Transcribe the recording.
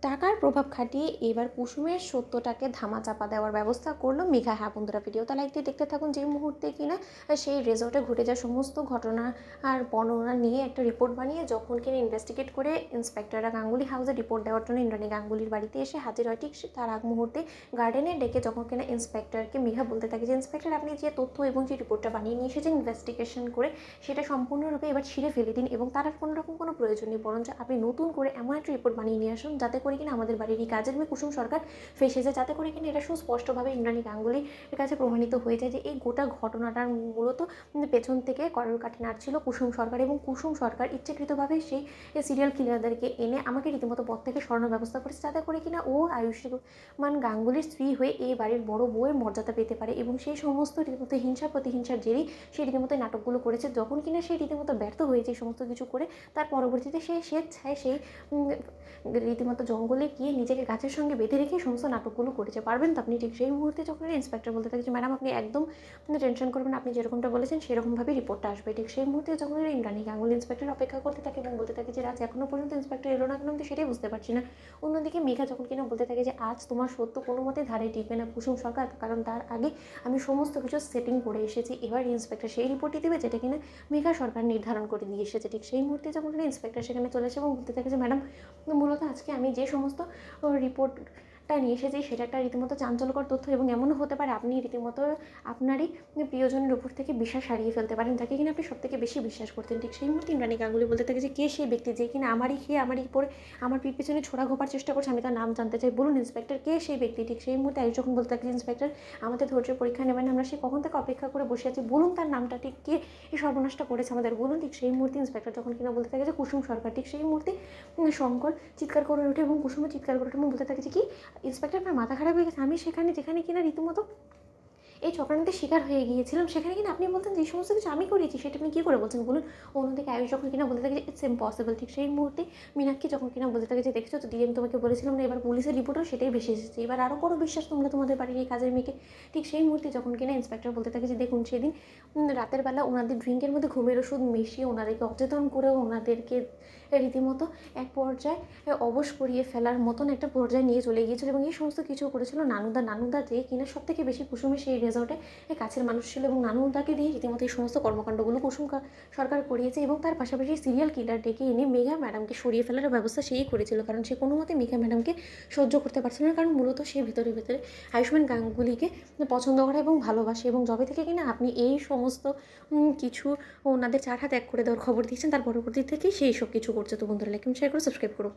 টাকার প্রভাব খাটিয়ে এবার কুসুমের সত্যটাকে ধামাচাপা দেওয়ার ব্যবস্থা করলো মেঘা। হ্যাঁ বন্ধুরা, ভিডিওটা লাইক দিয়ে দেখতে থাকুন। যে মুহূর্তে কিনা সেই রেজর্টে ঘটে যাওয়া সমস্ত ঘটনা আর বর্ণনা নিয়ে একটা রিপোর্ট বানিয়ে যখন কিনা ইনভেস্টিগেট করে ইন্সপেক্টররা গাঙ্গুলি হাউসে রিপোর্ট দেওয়ার জন্য ইন্দ্রাণী গাঙ্গুলির বাড়িতে এসে হাজির হয়, ঠিক তার আগ মুহূর্তে গার্ডেনে ডেকে যখন কিনা ইন্সপেক্টরকে মেঘা বলতে থাকে যে ইন্সপেক্টর, আপনি যে তথ্য এবং যে রিপোর্টটা বানিয়ে নিয়ে এসেছেন ইনভেস্টিগেশন করে, সেটা সম্পূর্ণরূপে এবার ছিঁড়ে ফেলে দিন এবং তার আর কোনো রকম কোনো প্রয়োজন নেই, বরঞ্চ আপনি নতুন করে এমন একটা রিপোর্ট বানিয়ে নিয়ে আসুন যাতে করে কিনা আমাদের বাড়ির এই কাজের মেয়ে কুসুম সরকার ফেসে যায়, যাতে করে কিনা এটা সুস্পষ্টভাবে ইন্দ্রাণী গাঙ্গুলির কাছে প্রমাণিত হয়ে যায় যে এই গোটা ঘটনাটার মূলত পেছন থেকে করল কাঠি নাড়ছিল কুসুম সরকার, এবং কুসুম সরকার ইচ্ছাকৃতভাবে সেই সিরিয়াল কিলারদেরকে এনে আমাকে রীতিমতো পথ থেকে সরানোর ব্যবস্থা করেছে, যাতে করে কিনা ও আয়ুষ্মান গাঙ্গুলির স্ত্রী হয়ে এই বাড়ির বড় বউয়ের মর্যাদা পেতে পারে, এবং সেই সমস্ত রীতিমতো হিংসা প্রতিহিংসার জেরেই সেই রীতিমতো নাটকগুলো করেছে। যখন কিনা সেই রীতিমতো ব্যর্থ হয়েছে এই সমস্ত কিছু করে, তার পরবর্তীতে সে স্বেচ্ছায় সেই রীতিমতো জঙ্গলে গিয়ে নিজেকে গাছের সঙ্গে বেঁধে রেখে সমস্ত নাটকগুলো করেছে। পারবেন তো আপনি? ঠিক সেই মুহূর্তে যখন ইন্সপেক্টর বলতে থাকে যে ম্যাডাম, আপনি একদম টেনশন করবেন, আপনি যেরকমটা বলেছেন সেরকমভাবেই রিপোর্টটা আসবে। ঠিক সেই মুহূর্তে যখন ইন্দ্রাণী গাঙ্গুলি ইন্সপেক্টর অপেক্ষা করতে থাকে এবং বলতে থাকে যে রাজ এখনও পর্যন্ত ইন্সপেক্টর এলো না কেন, আমি তো সেটাই বুঝতে পারছি না। অন্যদিকে মেঘা যখন কিনা বলতে থাকে যে আজ তোমার সত্য কোনো মতে ধারে টিকবে না কুসুম সরকার, কারণ তার আগে আমি সমস্ত কিছু সেটিং করে এসেছি। এবার ইন্সপেক্টর সেই রিপোর্টই দেবে যেটা কিনা মেঘা সরকার নির্ধারণ করে দিয়ে এসেছে। ঠিক সেই মুহূর্তে যখন ইন্সপেক্টর সেখানে চলে আসে এবং বলতে থাকে যে ম্যাডাম, মূলত আজকে আমি যে সমস্ত রিপোর্টটা নিয়ে এসেছি সেটা একটা রীতিমতো চাঞ্চল্যকর তথ্য, এবং এমনও হতে পারে আপনি রীতিমতো আপনারই প্রিয়জনের উপর থেকে বিশ্বাস হারিয়ে ফেলতে পারেন, যাকে কিনা আপনি সবথেকে বেশি বিশ্বাস করতেন। ঠিক সেই মুহূর্তে ইন্দ্রাণী গাঙ্গুলি বলতে থাকে যে কে সেই ব্যক্তি যে কিনা আমারই খেয়ে আমারই পরে আমার পিঠ পিছনে ছোড়া ঘোপার চেষ্টা করছে, আমি তার নাম জানতে চাই, বলুন ইন্সপেক্টর কে সেই ব্যক্তি। ঠিক সেই মুহূর্তে আয়ুষ যখন বলতে থাকে ইন্সপেক্টর, আমাদের ধৈর্যের পরীক্ষা নেবেন, আমরা সে কখন থেকে অপেক্ষা করে বসে আছি, বলুন তার নামটা, ঠিক কে এই সর্বনাশটা করেছে আমাদের, বলুন। ঠিক সেই মুহূর্তে ইন্সপেক্টর যখন কিনা বলতে থাকে যে কুসুম সরকার। ঠিক সেই মুহূর্তে শঙ্কর চিৎকার করে ওঠে এবং কুসুমও চিৎকার করে ওঠে এবং বলতে থাকে যে কি ইন্সপেক্টর, আপনার মাথা খারাপ হয়ে গেছে, আমি সেখানে যেখানে কিনা রীতিমতো এই চক্রান্তের শিকার হয়ে গিয়েছিলাম, সেখানে কিনা আপনি বলতেন যে এই সমস্ত কিছু আমি করেছি, সেটা আপনি কী করে বলছেন বলুন। অন্যদিকে আয়ুষ যখন কিনা বলতে থাকে যে ইটস ইম্পসিবল। ঠিক সেই মুহূর্তে মীনাক্ষী যখন কিনা বলতে থাকে যে দেখেছো তো দিদি, আমি তোমাকে বলেছিলাম না, এবার পুলিশের রিপোর্টও সেটাই ভেসে এসেছে, এবার আরও বড় বিশ্বাস তোমরা তোমাদের বাড়ির এই কাজের মেয়েকে। ঠিক সেই মুহূর্তে যখন কিনা ইন্সপেক্টর বলতে থাকে যে দেখুন সেদিন রাতের বেলা ওনাদের ড্রিঙ্কের মধ্যে ঘুমের ওষুধ মিশিয়ে ওনাদেরকে অচেতন করেও ওনাদেরকে রীতিমতো এক পর্যায়ে অবশ করিয়ে ফেলার মতন একটা পর্যায়ে নিয়ে চলে গিয়েছিল, এবং এই সমস্ত কিছু করেছিল নানুদা যে কিনা সব থেকে বেশি কুসুমের সেই রেজর্টে কাছের মানুষ ছিল, এবং নানুদাকে দিয়ে রীতিমতো এই সমস্ত কর্মকাণ্ডগুলো কুসুম সরকার করিয়েছে, এবং তার পাশাপাশি সিরিয়াল কিলার ডেকে এনে মেঘা ম্যাডামকে সরিয়ে ফেলার ব্যবস্থা সেই করেছিল, কারণ সে কোনো মতে মেঘা ম্যাডামকে সহ্য করতে পারছিল না, কারণ মূলত সে ভেতরে ভেতরে আয়ুষ্মান গাঙ্গুলিকে পছন্দ করে এবং ভালোবাসে, এবং যবে থেকে কিনা আপনি এই সমস্ত কিছু ওনাদের চার হাত এক করে দেওয়ার খবর দিয়েছেন, তার পরবর্তী থেকেই সেই সব কিছু করছে। তো বন্ধুরা লাইক শেয়ার করে সাবস্ক্রাইব করো।